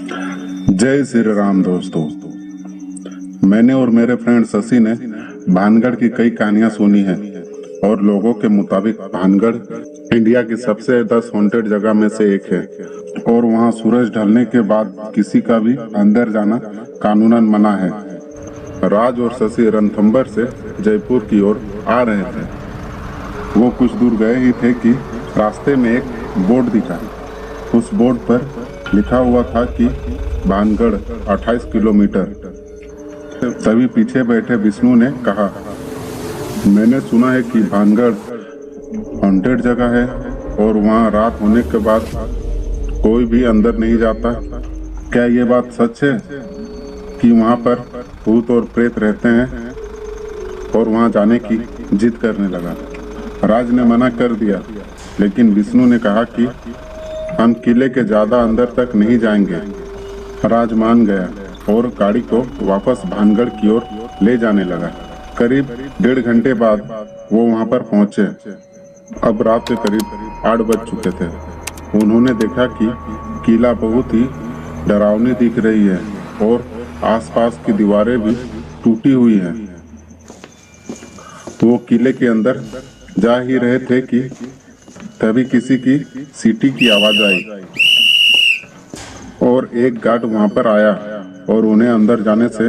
जय श्री राम दोस्तों। मैंने और मेरे फ्रेंड शशि ने भानगढ़ की कई कहानियां सुनी हैं और लोगों के मुताबिक भानगढ़ इंडिया की सबसे 10 हॉन्टेड जगह में से एक है और वहां सूरज ढलने के बाद किसी का भी अंदर जाना कानूनन मना है। राज और शशि रणथंभौर से जयपुर की ओर आ रहे थे। वो कुछ दूर गए ही थे कि रास्ते में एक बोर्ड दिखा। उस बोर्ड पर लिखा हुआ था कि भानगढ़ 28 किलोमीटर। तभी पीछे बैठे विष्णु ने कहा, मैंने सुना है कि भानगढ़ हॉन्टेड जगह है और वहाँ रात होने के बाद कोई भी अंदर नहीं जाता। क्या ये बात सच है कि वहाँ पर भूत और प्रेत रहते हैं? और वहाँ जाने की जिद करने लगा। राज ने मना कर दिया, लेकिन विष्णु ने कहा कि हम किले के ज्यादा अंदर तक नहीं जाएंगे। राज मान गया और गाड़ी को वापस भानगढ़ की ओर ले जाने लगा। करीब 1.5 घंटे बाद वो वहां पर पहुंचे। अब रात के करीब 8 बज चुके थे। उन्होंने देखा कि किला बहुत ही डरावनी दिख रही है और आसपास की दीवारें भी टूटी हुई हैं। तो वो किले के अंदर जा ही रहे थे कि तभी किसी की सीटी की आवाज आई और एक गार्ड वहां पर आया और उन्हें अंदर जाने से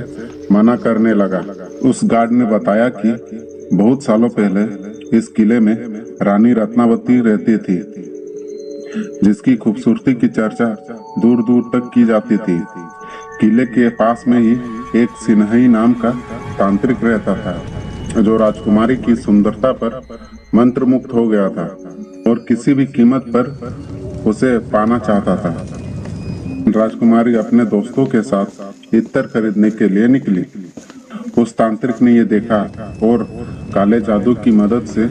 मना करने लगा। उस गार्ड ने बताया कि बहुत सालों पहले इस किले में रानी रत्नावती रहती थी, जिसकी खूबसूरती की चर्चा दूर दूर तक की जाती थी। किले के पास में ही एक सिन्हई नाम का तांत्रिक रहता था, जो राजकुमारी की सुंदरता पर मंत्रमुग्ध हो गया था और किसी भी कीमत पर उसे पाना चाहता था। राजकुमारी अपने दोस्तों के साथ इत्र खरीदने के लिए निकली। उस तांत्रिक ने ये देखा और काले जादू की मदद से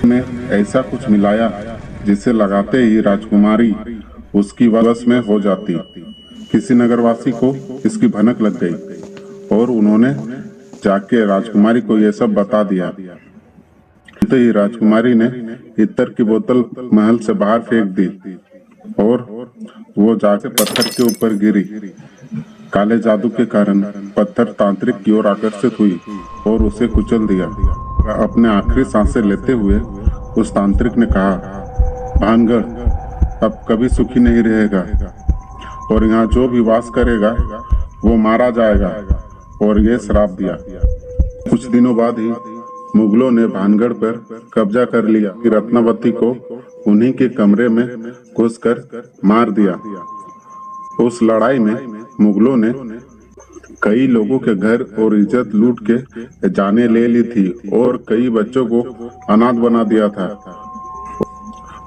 में ऐसा कुछ मिलाया जिसे लगाते ही राजकुमारी उसकी वश में हो जाती। किसी नगरवासी को इसकी भनक लग गई और उन्होंने जाके राजकुमारी को यह सब बता दिया। तो ही राजकुमारी ने इत्र की बोतल महल से बाहर फेंक दी और वो जाके पत्थर के ऊपर गिरी। काले जादू के कारण पत्थर तांत्रिक की ओर आकर्षित हुई और उसे कुचल दिया। अपने आखिरी सांसें लेते हुए उस तांत्रिक ने कहा, भानगढ़ अब कभी सुखी नहीं रहेगा और यहाँ जो भी वास करेगा वो मारा जाएगा, और ये श्राप दिया। कुछ दिनों बाद ही मुगलों ने भानगढ़ पर कब्जा कर लिया कि रत्नावती को उन्हीं के कमरे में घुसकर मार दिया। उस लड़ाई में मुगलों ने कई लोगों के घर और इज्जत लूट के जाने ले ली थी और कई बच्चों को अनाथ बना दिया था।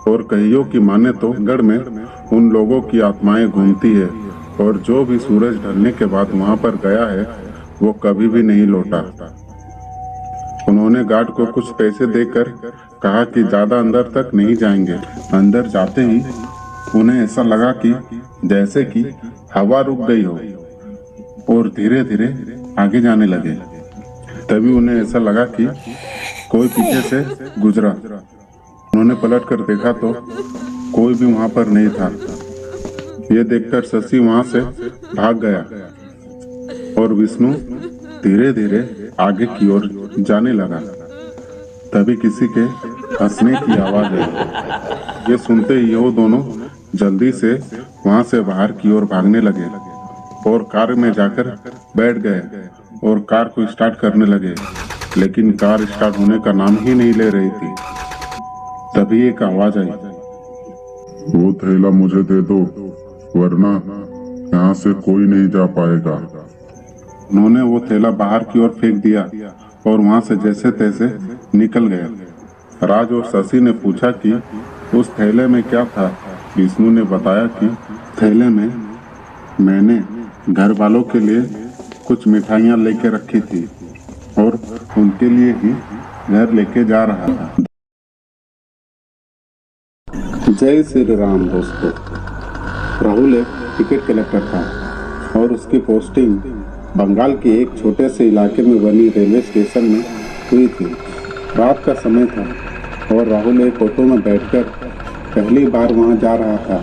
और कईयों की माने तो गढ़ में उन लोगों की आत्माएं घूमती है और जो भी सूरज ढलने के बाद वहां पर गया है वो कभी भी नहीं लौटा। उन्होंने गार्ड को कुछ पैसे देकर कहा कि ज्यादा अंदर तक नहीं जाएंगे। अंदर जाते ही उन्हें ऐसा लगा कि जैसे कि हवा रुक गई हो और धीरे धीरे आगे जाने लगे। तभी उन्हें ऐसा लगा कि कोई पीछे से गुजरा। उन्होंने पलट कर देखा तो कोई भी वहां पर नहीं था। ये देखकर शशि वहां से भाग गया और विष्णु धीरे धीरे आगे की ओर जाने लगा। तभी किसी के हंसने की आवाज आई। ये सुनते ही वो दोनों जल्दी से वहां से बाहर की ओर भागने लगे और कार में जाकर बैठ गए और कार को स्टार्ट करने लगे, लेकिन कार स्टार्ट होने का नाम ही नहीं ले रही थी। तभी एक आवाज आई, वो थैला मुझे दे दो, वरना यहाँ से कोई नहीं जा पाएगा। उन्होंने वो थैला बाहर की ओर फेंक दिया और वहां से जैसे तैसे निकल गए। राज और शशि ने पूछा कि उस थैले में क्या था। विष्णु ने बताया कि थैले में मैंने घर वालों के लिए कुछ मिठाइयां लेके रखी थी और उनके लिए ही घर लेके जा रहा था। जय श्री राम दोस्तों। राहुल एक टिकट कलेक्टर था और उसकी पोस्टिंग बंगाल के एक छोटे से इलाके में बनी रेलवे स्टेशन में हुई थी। रात का समय था और राहुल एक ऑटो में बैठकर पहली बार वहां जा रहा था।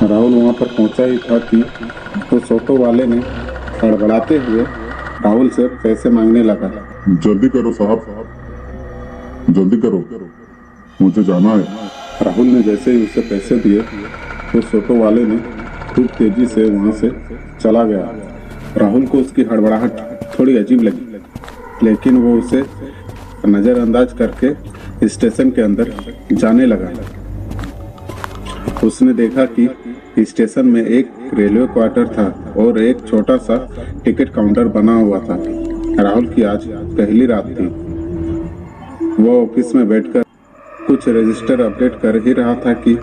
राहुल वहां पर पहुंचा ही था कि उस ऑटो वाले ने हड़बड़ाते हुए राहुल से पैसे मांगने लगा। जल्दी करो साहब, जल्दी करो, मुझे जाना है। राहुल ने जैसे ही उसे पैसे दिए उस ऑटो वाले ने खूब तेजी से वहां से चला गया। राहुल को उसकी हड़बड़ाहट थोड़ी अजीब लगी, लेकिन वो उसे नजरअंदाज करके स्टेशन के अंदर जाने लगा। उसने देखा कि स्टेशन में एक रेलवे क्वार्टर था और एक छोटा सा टिकट काउंटर बना हुआ था। राहुल की आज पहली रात थी। वो ऑफिस में बैठकर कुछ रजिस्टर अपडेट कर ही रहा था कि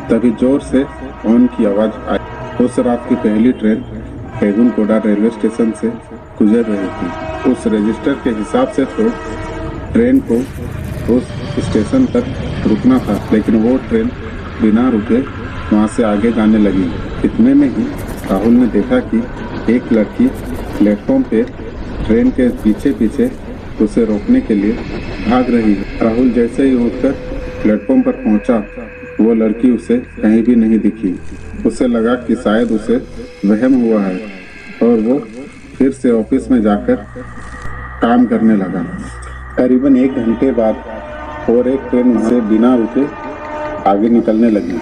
तभी जोर से हॉर्न की आवाज आई। उस रात की पहली ट्रेन बेगुनकोड़ा रेलवे स्टेशन से गुजर रही थी। उस रजिस्टर के हिसाब से तो ट्रेन को उस स्टेशन तक रुकना था, लेकिन वो ट्रेन बिना रुके वहां से आगे जाने लगी। इतने में ही राहुल ने देखा कि एक लड़की प्लेटफॉर्म पे ट्रेन के पीछे पीछे उसे रोकने के लिए भाग रही है। राहुल जैसे ही उठकर प्लेटफॉर्म पर पहुंचा, वो लड़की उसे कहीं भी नहीं दिखी। उसे लगा कि शायद उसे वहम हुआ है और वो फिर से ऑफिस में जाकर काम करने लगा। करीबन 1 घंटे बाद और एक ट्रेन उसे बिना रुके आगे निकलने लगी।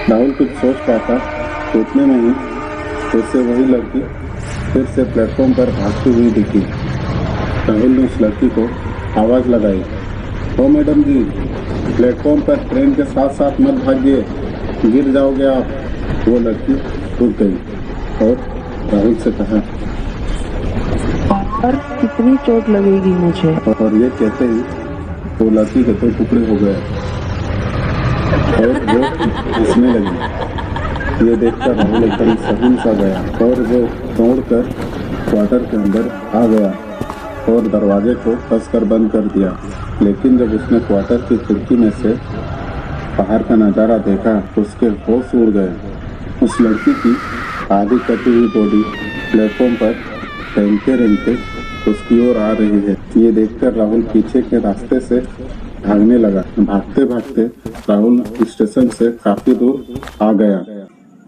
राहुल कुछ सोच पाता, उतने में ही उसे वही लड़की फिर से प्लेटफॉर्म पर भागती हुई दिखी। राहुल ने उस लड़की को आवाज लगाई, ओ मैडम जी, प्लेटफॉर्म पर ट्रेन के साथ साथ मत भागिए, गिर जाओगे आप। वो लड़की रुक गई और राहुल से कहा, और कितनी चोट लगेगी मुझे? और ये कहते ही वो लड़की के 2 टुकड़े हो गए और वो हंसने लगी। ये देखकर राहुल एकदम सहम सा गया और वो दौड़कर क्वार्टर के अंदर आ गया और दरवाजे को कसकर बंद कर दिया। लेकिन जब उसने क्वार्टर की खिड़की में से बाहर का नजारा देखा, उसके होश उड़ गए। उस लड़की की आधी कटी हुई बॉडी प्लेटफॉर्म पर रेंगते रेंगते उसकी ओर आ रही है। ये देखकर राहुल पीछे के रास्ते से भागने लगा। भागते भागते राहुल स्टेशन से काफी दूर आ गया।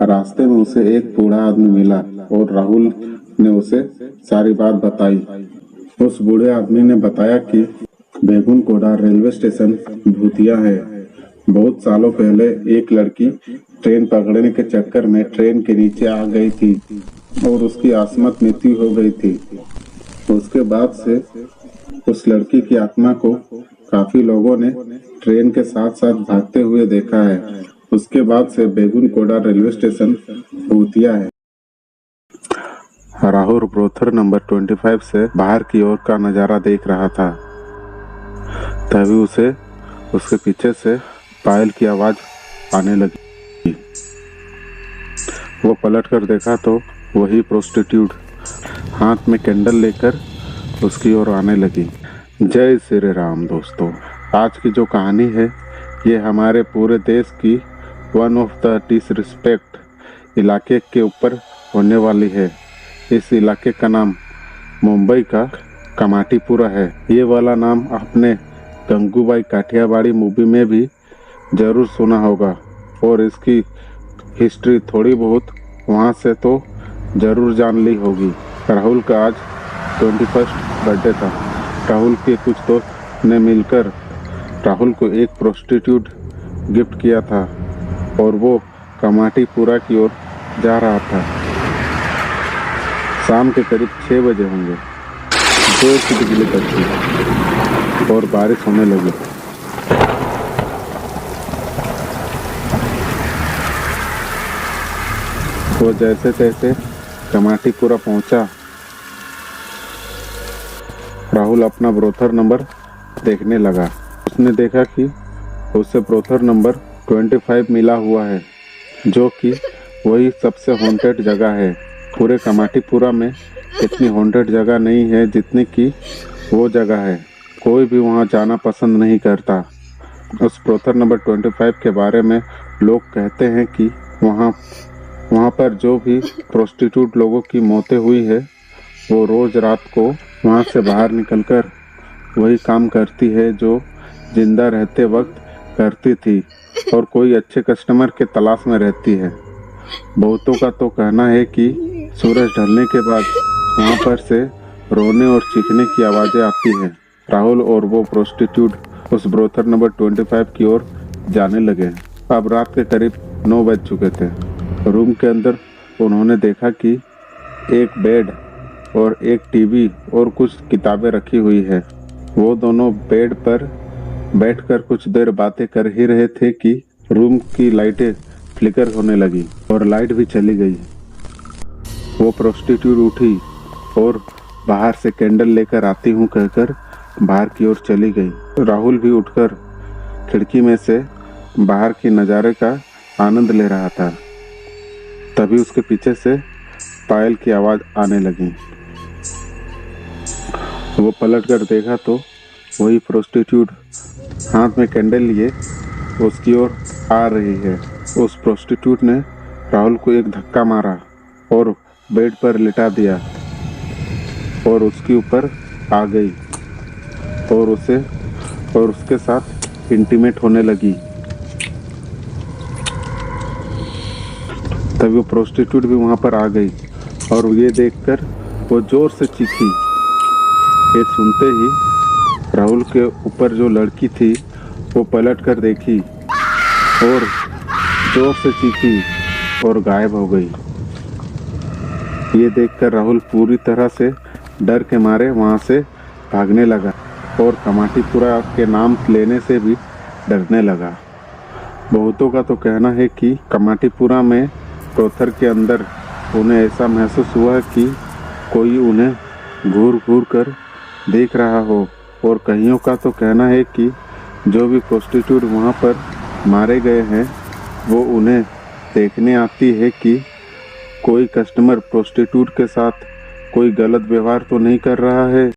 रास्ते में उसे एक बूढ़ा आदमी मिला और राहुल ने उसे सारी बात बताई। उस बूढ़े आदमी ने बताया कि बेगुनकोड़ा रेलवे स्टेशन भूतिया है। बहुत सालों पहले एक लड़की ट्रेन पकड़ने के चक्कर में ट्रेन के नीचे आ गई थी और उसकी अकस्मात मृत्यु हो गई थी। उसके बाद से उस लड़की की आत्मा को काफी लोगों ने ट्रेन के साथ साथ भागते हुए देखा है। उसके बाद से बेगुनकोड़ा रेलवे स्टेशन भूतिया है। राहुल ब्रोथर नंबर 25 से बाहर की ओर का नजारा देख रहा था। तभी उसे उसके पीछे से पायल की आवाज आने लगी। वो पलटकर देखा तो वही प्रोस्टिट्यूट हाथ में कैंडल लेकर उसकी ओर आने लगी। जय श्री राम दोस्तों, आज की जो कहानी है ये हमारे पूरे देश की वन ऑफ द डिसरिस्पेक्ट इलाके के ऊपर होने वाली है। इस इलाके का नाम मुंबई का कमाटीपुरा है। ये वाला नाम आपने गंगूबाई काठियावाड़ी मूवी में भी जरूर सुना होगा और इसकी हिस्ट्री थोड़ी बहुत वहाँ से तो जरूर जान ली होगी। राहुल का आज 21 बर्थडे था। राहुल के कुछ दोस्त ने मिलकर राहुल को एक प्रोस्टिट्यूट गिफ्ट किया था और वो कमाटीपुरा की ओर जा रहा था। शाम के करीब 6 बजे होंगे। जोर की बिजली कड़की और बारिश होने लगी। वो जैसे तैसे कमाटीपुरा पहुंचा। राहुल अपना ब्रोथर नंबर देखने लगा। उसने देखा कि उसे ब्रोथर नंबर 25 मिला हुआ है, जो कि वही सबसे हॉन्टेड जगह है। पूरे कमाटीपुरा में इतनी हॉन्टेड जगह नहीं है जितनी कि वो जगह है। कोई भी वहाँ जाना पसंद नहीं करता। उस ब्रोथर नंबर 25 के बारे में लोग कहते हैं कि वहाँ पर जो भी प्रोस्टिट्यूट लोगों की मौतें हुई है वो रोज रात को वहाँ से बाहर निकलकर वही काम करती है जो जिंदा रहते वक्त करती थी और कोई अच्छे कस्टमर के तलाश में रहती है। बहुतों का तो कहना है कि सूरज ढलने के बाद वहां पर से रोने और चीखने की आवाजें आती हैं। राहुल और वो प्रोस्टिट्यूट उस ब्रोथर नंबर 25 की ओर जाने लगे। अब रात के करीब 9 बज चुके थे। रूम के अंदर उन्होंने देखा कि एक बेड और एक टीवी और कुछ किताबें रखी हुई है। वो दोनों बेड पर बैठकर कुछ देर बातें कर ही रहे थे कि रूम की लाइटें फ्लिकर होने लगी और लाइट भी चली गई। वो प्रोस्टिट्यूट उठी और बाहर से कैंडल लेकर आती हूँ कहकर बाहर की ओर चली गई। राहुल भी उठकर खिड़की में से बाहर की नज़ारे का आनंद ले रहा था। तभी उसके पीछे से पायल की आवाज़ आने लगी। वो पलटकर देखा तो वही प्रोस्टिट्यूट हाथ में कैंडल लिए उसकी ओर आ रही है। उस प्रोस्टिट्यूट ने राहुल को एक धक्का मारा और बेड पर लिटा दिया और उसके ऊपर आ गई और उसके साथ इंटीमेट होने लगी। तभी वो प्रोस्टिट्यूट भी वहां पर आ गई और ये देखकर वो जोर से चीखी। ये सुनते ही राहुल के ऊपर जो लड़की थी वो पलट कर देखी और जोर से चीखी और गायब हो गई। ये देखकर राहुल पूरी तरह से डर के मारे वहां से भागने लगा और कमाटीपुरा के नाम लेने से भी डरने लगा। बहुतों का तो कहना है कि कमाटीपुरा में ब्रोथर के अंदर उन्हें ऐसा महसूस हुआ कि कोई उन्हें घूर घूर कर देख रहा हो और कईयों का तो कहना है कि जो भी प्रोस्टिट्यूट वहां पर मारे गए हैं वो उन्हें देखने आती है कि कोई कस्टमर प्रोस्टिट्यूट के साथ कोई गलत व्यवहार तो नहीं कर रहा है।